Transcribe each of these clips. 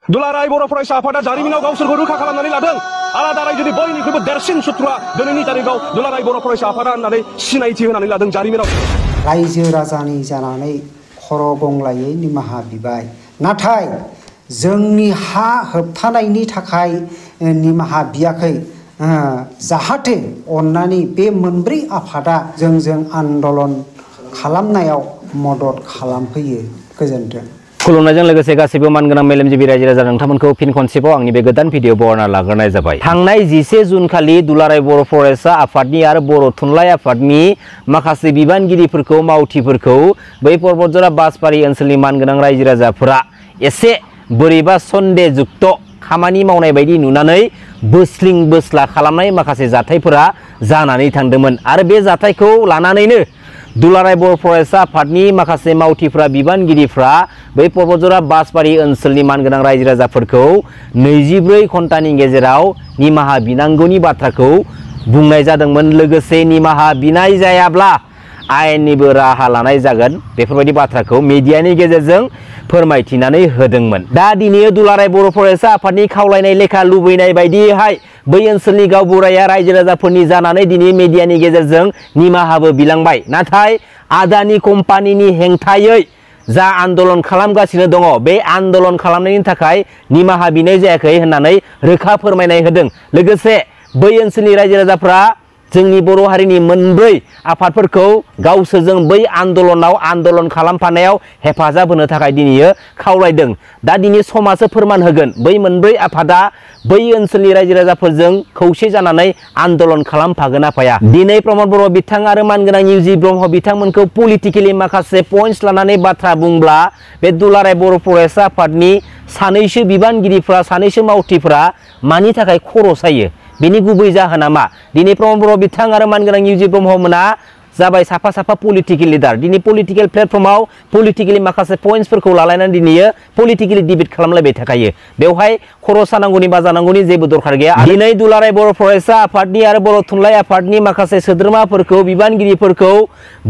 दुलाराय बर' फरायसा आफादा जारिमिनाव गावसोरखौ रोखा खालामनानै लादों। आलादा रायजोनि बयनिख्रुइबो देरसिन सुथुरा दिनैनि तारिखाव दुलाराय बर' फरायसा आफादा होननानै सिनायथि होनानै लादों जारिमिनाव। रायजो राजानि जानानै खर' गंलायै निमाहा बिबाय, नाथाय जोंनि हा होबथानायनि थाखाय निमाहा बियाखै। जाहाथे अन्नानै बे मोनब्रै आफादा जोंजों आन्दलन खालामनायाव मदद खालामफैयो। गोजोन्थों। खुलुमनायजों लोगोसे गासैबो मानगोनां मेलेमजिबि रायजो राजा नोंथांमोनखौ फिन खनसेबाव आंनि बे गोदान भिडिअ बरना लाग्रोनाय जाबाय। थांनाय 11 जुन खालि दुलाराय बर' फरायसा आफादनि आरो बर' थुनलाइ आफादनि माखासे बिबानगिरिफोरखौ मावथिफोरखौ बै पर्बतजरा बासबारि ओनसोलनि मानगोनां रायजो राजाफोरा एसे बोरैबा सन्देहजुक्त खामानि मावनाय बायदि नुनानै बोस्लिं बोस्ला खालामनाय माखासे जाथायफोरा जानानै थांदोंमोन आरो बे जाथायखौ लानानैनो दुलाराय बर' फरायसा आफादनि माखासे मावथिफ्रा बिबानगिरिफ्रा बै पर्बतजरा बासबारि ओनसोलनि मानगोनां रायजो राजाफोरखौ 24 घन्टानि गेजेराव निमाहा बिनांगौनि बाथ्राखौ बुंनाय जादोंमोन। लोगोसे निमाहा बिनाय जायाब्ला आयेननिबो राहा लानाय जागोन, बेफोरबायदि बाथ्राखौ मिडियानि गेजेरजों फोरमायथिनानै होदोंमोन। दा दिनै दुलाराय बर' फरायसा आफादनि खावलायनाय लेखा लुबैनाय बायदिहाय बै ओनसोलनि गावबुराया रायजो राजाफोरनि जानानै दिनै मिडियानि गेजेरजों निमाहाबो बिलांबाय। नाथाय आदानि कम्पानिनि हेंथायै जा आन्दलन खालामगासिनो दङ, बे आन्दलन खालामनायनि थाखाय निमाहा बिनाय जायाखै होननानै रोखा फोरमायनाय होदों। लोगोसे बै ओनसोलनि रायजो राजाफ्रा जोंनि बर' हारिनि मोनब्रै आफादफोरखौ गावसोरजों बै आन्दलन खालामफानायाव हेफाजाब होनो थाखाय दिनै खावलायदों। दा दिनै समासो फोरमान होगोन बै मोनब्रै आफादा बै ओनसोलनि रायजो राजाफोरजों खौसे जानानै आन्दलन खालामफागोन ना फाया। दिनै प्रमद बर' बिथां आरो मानगोनां इउजि ब्रह्म बिथांमोनखौ पलिटिकेलि माखासे पइन्टस लानानै बाथ्रा बुंब्ला बे दुलाराय बर' फरायसा आफादनि सानैसो बिबानगिरिफ्रा सानैसो मावथिफ्रा मानि थाखाय खर' सायो, बेनि गुबै जाहोना मा? दिनै प्रमद बर' बिथां आरो मानगोनां इउजि ब्रह्ममोना जाबाय साफा साफा पलिटिकेल लिडार। दिनै पलिटिकेल प्लेटफर्माव पलिटिकेलि माखासे पइन्टसफोरखौ लालायनानै दिनै पलिटिकेलि डिबेट खालामलायबाय थाखायो। बेवहाय खर' सानांगौनि बा जानांगौनि जेबो दरखार गैया। दिनै दुलाराय बर' फरायसा आफादनि आरो बर' थुनलाइ आफादनि माखासे सोद्रोमाफोरखौ बिबानगिरिफोरखौ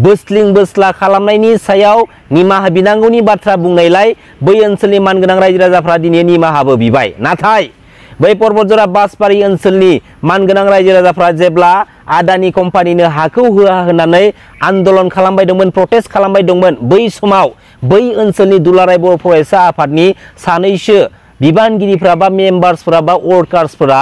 बोस्लिं बोस्ला खालामनायनि सायाव निमाहा बिनांगौनि बाथ्रा बुंनायलाय बै ओनसोलनि मानगोनां रायजो राजाफ्रा दिनै निमाहाबो बिबाय। नाथाय बै पर्बतजरा बासबारि ओनसोलनि मानगोनां रायजो राजाफ्रा जेब्ला आदानि कम्पानिनो हाखौ होआ होननानै आन्दलन खालामबाय दंमोन, प्रटेस्ट खालामबाय दंमोन, बै समाव बै ओनसोलनि दुलाराय बर' फरायसा आफादनि सानैसो बिबानगिरिफ्रा बा मेम्बार्सफोरा बा वर्कार्सफोरा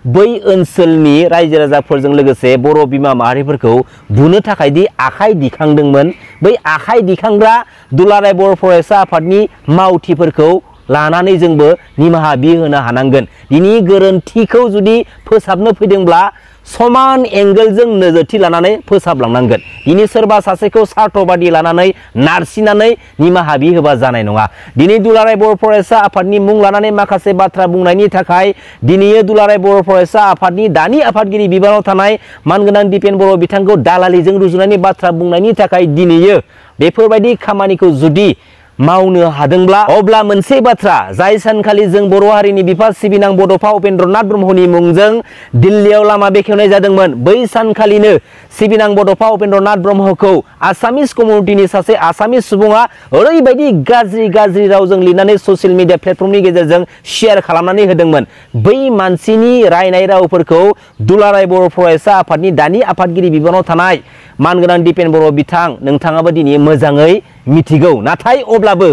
बै ओनसोलनि रायजो राजाफोरजों लोगोसे बर' बिमा माहारिफोरखौ बुनो थाखाय दि आखाइ दिखांदोंमोन, बै आखाइ दिखांग्रा दुलाराय बर' फरायसा आफादनि मावथिफोरखौ लानानै जोंबो निमाहा बिहोनो हानांगोन। दिनै गोरोन्थिखौ जुदि फोसाबनो फैदोंब्ला समान एंगेलजों नोजोरथि लानानै फोसाबलांनांगोन। दिनै सोरबा सासेखौ सार्थबादि लानानै नारसिनानै निमाहा बिहोबा जानाय नङा। दिनै दुलाराय बर' फरायसा आफादनि मुं लानानै माखासे बाथ्रा बुंनायनि थाखाय दिनै दुलाराय बर' फरायसा आफादनि दानि आफादगिरि बिबानाव थानाय मानगोनां दिपेन बर' बिथांखौ दालालिजों रुजुनायनि बाथ्रा बुंनायनि थाखाय दिनै बेफोरबायदि खामानिखौ जुदि मावनो हादोंब्ला अब्ला मोनसे बाथ्रा, जाय सानखालि जों बर' हारिनि बिफा सिबिनां बड'फा उपेन्द्रनाथ ब्रह्मनि मुंजों दिल्लीयाव लामा बेखेवनाय जादोंमोन, बै सानखालिनो सिबिनां बड'फा उपेन्द्रनाथ ब्रह्मखौ आसामिस कमिउनिटिनि सासे आसामिस सुबुङा ओरैबायदि गाज्रि रावजों लिरनानै ससियेल मिडिया प्लेटफर्मनि गेजेरजों शेयार खालामनानै होदोंमोन। बै मानसिनि रायनाय रावफोरखौ दुलाराय बर' फरायसा आफादनि दानि आफादगिरि बिबानाव थानाय मानगोनां दिपेन बर' बिथां नोंथाङाबो दिनै मोजाङै मिथिगौ। नाथाय अब्लाबो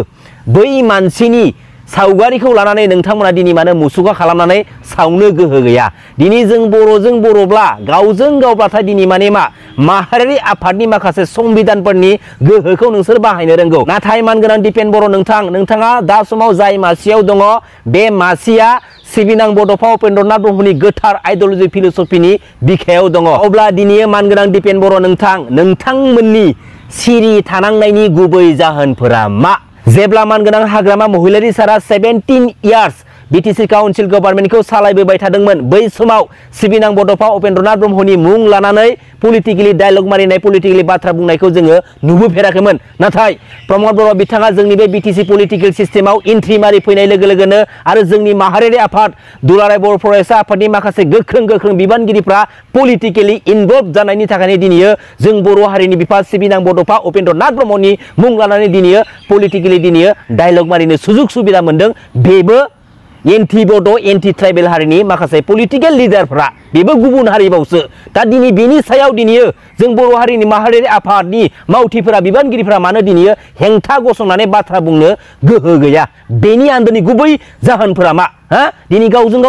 बै मानसिनि सावगारिखौ लानानै नोंथांमोना दिनै मानो मुसुखा खालामनानै सावनो गोहो गैया? दिनै जों बर'जों बर'ब्ला गावजों गावब्लाथाय दिनै माने मा माहारियारि आफादनि माखासे संबिधानफोरनि गोहोखौ नोंसोर बाहायनो रोंगौ। नाथाय मानगोनां दिपेन बर' नोंथाङा दा समाव जाय मासियाव दङ, बे मासिया सिबिनां बड'फा उपेन्द्रनाथ ब्रह्मनि गोथार आइडिय'लजि फिलसफिनि बिखायाव दङ। अब्ला दिनै मानगोनां दिपेन बर' नोंथांमोननि सिरि थानांनायनि गुबै जाहोनफोरा मा? जेब्ला मानगोनां हाग्रामा महिलारि सारा 17 इयार्स बिटिसि काउन्सिल गभर्नमेन्टखौ सालायबोबाय थादोंमोन, बै समाव सिबिनां बड'फा उपेन्द्रनाथ ब्रह्मनि मुं लानानै पलिटिकेलि डायलग मारिनाय, पलिटिकेलि बाथ्रा बुंनायखौ जोङो नुबोफेराखैमोन। नाथाय प्रमद बर' बिथाङा जोंनि बे बिटिसि पलिटिकेल सिस्टेमाव एन्ट्रि मारि फैनाय लोगो लोगोनो आरो जोंनि माहारियारि आफाद दुलाराय बर' फरायसा आफादनि माखासे गोख्रों बिबानगिरिफ्रा पलिटिकेलि इनभल्भ जानायनि थाखायनो दिनै जों बर' हारिनि बिफा सिबिनां बड'फा उपेन्द्रनाथ ब्रह्मनि मुं लानानै दिनै पलिटिकेलि दिनै डायलग मारिनो सुजुग सुबिदा मोनदों। बेबो एन्टि बड' एन्टि ट्राइबेल हारिनि माखासे पलिटिकेल लिडारफ्रा बेबो गुबुन हारिबावसो दा दिनै बेनि सायाव दिनैयो जों बर' हारिनि माहारियारि आफादनि मावथिफोरा बिबानगिरिफोरा मानो दिनैयो हेंथा गसंनानै बाथ्रा बुंनो गोहो गैया बेनि आन्दोनि गुबै जाहोनफोरा मा हा दिनै गावजों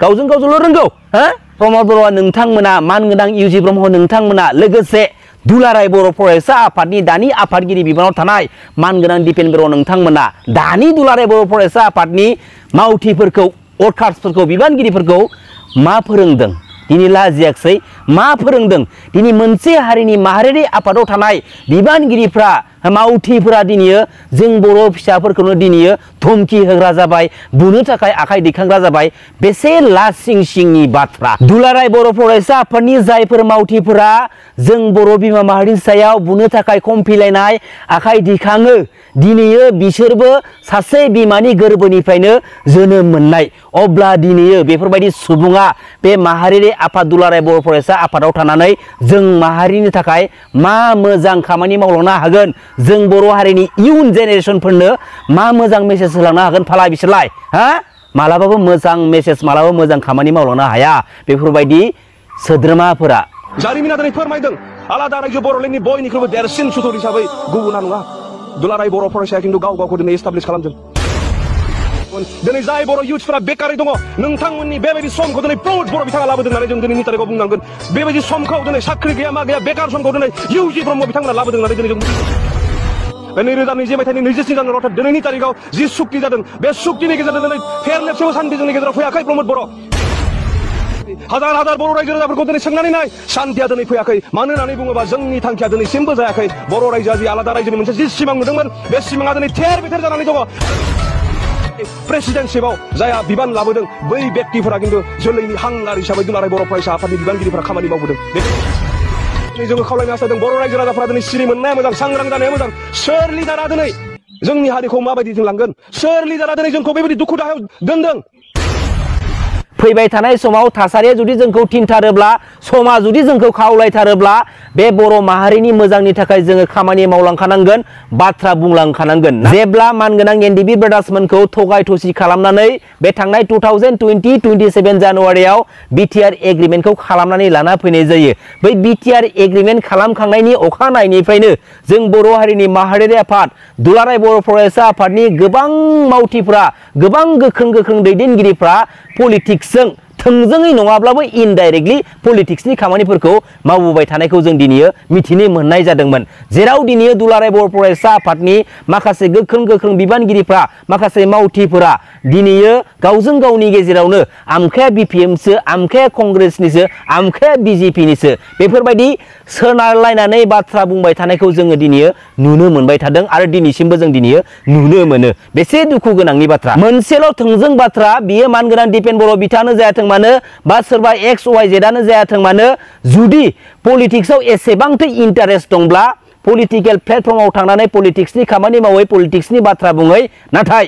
गावजोंल' रोंगौ हा प्रमद बर'आ नोंथांमोना मानगोनां इउजि ब्रह्म नोंथांमोना लोगोसे दुलाराय बर' फरायसा आफादनि दानि आफादगिरि बिबानाव थानाय मानगोनां दिपेन बर' नोंथांमोना दानि दुलाराय बर' फरायसा आफादनि मावथिफोरखौ वर्कार्सफोरखौ बिबानगिरिफोरखौ मा फोरोंदों दिनै लाजियाखै मा फोरोंदों दिनै मोनसे हारिनि माहारियारि आफादाव थानाय बिबानगिरिफ्रा मावथिफोरा दिनैयो जों बर' फिसाफोरखौनो दिनैयो धमकी होग्रा जाबाय बुनो थाखाय आखाइ दैखांग्रा जाबाय बेसे लासिं सिंनि बाथ्रा दुलाराय बर' फरायसा आफादनि जायफोर मावथिफोरा जों बर' बिमा माहारिनि सायाव बुनो थाखाय कमफिलायनाय आखाइ दैखाङो दिनैयो बिसोरबो सासे बिमानि गोरबोनिफ्रायनो जोनोम मोननाय अब्ला दिनैयो बेफोरबायदि सुबुङा बे माहारियारि आफाद दुलाराय बर' फरायसा आफादाव थानानै जों माहारिनि थाखाय मा मोजां खामानि मावलांनो हागोन जों बर' हारिनि इयुन जेनेरेसनफोरनो मा मोजां मेसेज होलांनो हागोन फाला बिसोरलाय हा मालाबाबो मोजां मेसेज मालाबाबो मोजां खामानि मावलांनो हाया बेफोरबायदि सोद्रोमाफोरा जारिमिना दिनै फोरमायदों आलादा रायजो बर'लेण्डनि बयनिख्रुइबो देरसिन सुथुर हिसाबै गुबुना नङा दुलाराय बर' फरायसाया खिन्थु गावखौ दिनै एस्टाब्लिश खालामदों दिनै जाय बर' इउथ्सफोरा बेकारै दङ नोंथांमोननि बेबायदि समखौ दिनै प्रौढ बर' बिथाङा लाबोदों होननानै जों दिनैनि तारिखाव बुंनांगोन बेबायदि समखौ दिनै साख्रि गैया मा गैया बेकार समखौ दिनै इउजि ब्रह्म बिथांमोना लाबोदों होननानै दिनै जों 2020 मायथाइनि 27 जानुवारि अर्थात दिनैनि तारिखाव जि सुक्ति जादों बे सुक्तिनि गेजेरजों दिनै फेरलेबसेबो सान्थि जोंनि गेजेराव फैयाखै प्रमद बर' हाजार हाजार बर' रायजो राजाफोरखौ दिनै सोंनानै नाय शान्तिया दिनै फैयाखै मानो होननानै बुङोबा जोंनि थांखिया दिनैसिमबो जायाखै बर' रायजोआ जि आलादा रायजोनि मोनसे जि सिमां नुदोंमोन बे सिमाङा दिनै थेर बेथेर जानानै दङ प्रेसिडेन्टशिपआव जायहा बिबान लाबोदों बै व्यक्तिफोरा खिन्थु जोलैनि हांगार हिसाबै दुलाराय बर' फरायसा आफादनि बिबानगिरिफोरा खामानि मावबोदों जोङो खावलायनो हास्थायदों बर' रायजो राजाफोरा दिनै सिरि मोननाया मोजां सांग्रां जानाया मोजां सोर लिडारा दिनै जोंनि हारिखौ माबायदि जों लांगोन सोर लिडारा दिनै जोंखौ बेबायदि दुखु दाहायाव दोनदों फैबाय थानाय समाव थासारिया जुदि जोंखौ थिनथारोब्ला समा जुदि जोंखौ खावलायथारोब्ला बे बर' माहारिनि मोजांनि थाखाय जोङो खामानि मावलांखानांगोन बाथ्रा बुंलांखानांगोन जेब्ला मानगोनां एनडिबि ब्रादार्समोनखौ थगाय थसि खालामनानै बे थांनाय 2027 जानुवारियाव बिटिआर एग्रिमेन्टखौ खालामनानै लाना फैनाय जायो बै बिटिआर एग्रिमेन्ट खालामखांनायनि अखानायनिफ्रायनो जों बर' हारिनि माहारियारि आफाद दुलाराय बर' फरायसा आफादनि गोबां मावथिफोरा गोबां गोख्रों दैदेनगिरिफ्रा पलिटिक्सजों थोंजोङै नङाब्लाबो इनडाइरेक्टलि पलिटिक्सनि खामानिफोरखौ मावबोबाय थानायखौ जों दिनैयो मिथिनो मोननाय जादोंमोन जेराव दिनैयो दुलाराय बर' फरायसा आफादनि माखासे गोख्रों बिबानगिरिफ्रा माखासे मावथिफोरा दिनैयो गावजों गावनि गेजेरावनो आमखाया बिपिएमसो आमखाया कंग्रेसनिसो आमखाया बिजेपिनिसो बेफोरबायदि सोनारलायनानै बाथ्रा बुंबाय थानायखौ जोङो दिनैयो नुनो मोनबाय थादों आरो दिनैसिमबो जों दिनैयो नुनो मोनो बेसे दुखु गोनांनि बाथ्रा मोनसेल' थोंजों बाथ्रा बियो मानगोनां दिपेन बर' बिथाङानो जायाथों मानो बा सोरबा एक्स वाइ जेडआनो जायाथों मानो जुदि पलिटिक्सआव एसेबांथो इन्टारेस्ट दंब्ला पलिटिकेल प्लेटफर्माव थांनानै पलिटिक्सनि खामानि मावै पलिटिक्सनि बाथ्रा बुङै नाथाय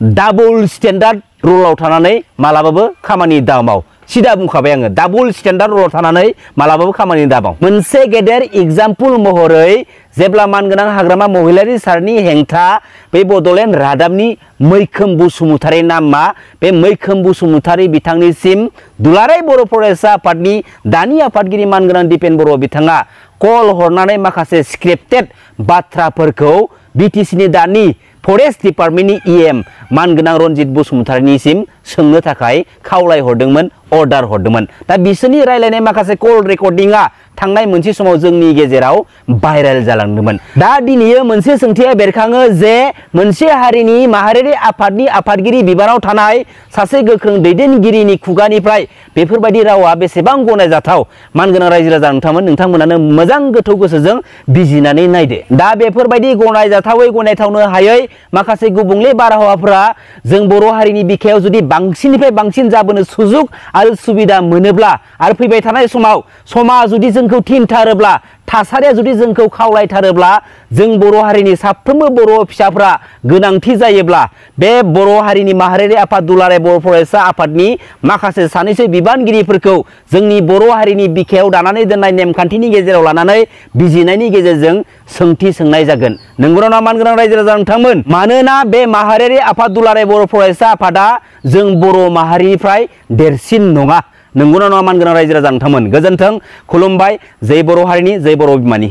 डाबल स्टेन्डार्ड रलाव थानानै मालाबाबो खामानि दामाव सिदा बुंखाबाय आङो डाबल स्टेन्डार्ड रलाव थानानै मालाबाबो खामानि दामाव मोनसे गेदेर एग्जाम्पल महरै जेब्ला मानगोनां हाग्रामा महिलारि सारनि हेंथा बे बड'लेण्ड रादाबनि मैखोम बसुमतारी नामा बे मैखोम बसुमतारी बिथांनिसिम दुलाराय बर' फरायसा आफादनि दानि आफादगिरि मानगोनां दिपेन बर' बिथाङा कल हरनानै माखासे स्क्रिप्टेड बाथ्राफोरखौ बिटिसिनि दानि फरेस्ट डिपार्टमेन्टनि इएम मानगोनां रनजित बसुमतारीनिसिम सोंनो थाखाय खावलाय हरदोंमोन अर्डार हरदोंमोन दा बिसोरनि रायलायनाय माखासे कल रेकर्डिंआ थांनाय मोनसे समाव जोंनि गेजेराव भाइरेल जालांदोंमोन दा दिनैयो मोनसे सोंथिया बेरखाङो जे मोनसे हारिनि माहारियारि आफादनि आफादगिरि बिबानाव थानाय सासे गोख्रों दैदेनगिरिनि खुगानिफ्राय बेफोरबायदि रावा बेसेबां गनायजाथाव मानगोनां रायजो राजा नोंथांमोनानो मोजां गोथौ गोसोजों बिजिरनानै नायदो दा बेफोरबायदि गनायजाथावै गनायथावनो हायै माखासे गुबुंले बारहावाफोरा जों बर' हारिनि बिखायाव जुदि बांसिननिफ्राय बांसिन जाबोनो सुजुग आरो सुबिदा मोनोब्ला आरो फैबाय थानाय समाव समा जुदि जों जोंखौ थिनथारोब्ला थासारिया जुदि जोंखौ खावलायथारोब्ला जों बर' हारिनि साफ्रोमबो बर' फिसाफ्रा गोनांथि जायोब्ला बे बर' हारिनि माहारियारि आफाद दुलाराय बर' फरायसा आफादनि माखासे सानैसो बिबानगिरिफोरखौ जोंनि बर' हारिनि बिखायाव दानानै दोननाय नेमखान्थिनि गेजेराव लानानै बिजिरनायनि गेजेरजों सोंथि सोंनाय जागोन। नंगौना नङा मानगोनां रायजो राजा नोंथांमोन? मानोना बे माहारियारि आफाद दुलाराय बर' फरायसा आफादा जों बर' माहारिनिफ्राय देरसिन नङा। नंगौना नङा मानगोनां रायजो राजा नोंथांमोन? गोजोन्थों, खुलुमबाय, जै बर' हारिनि, जै बर' बिमानि।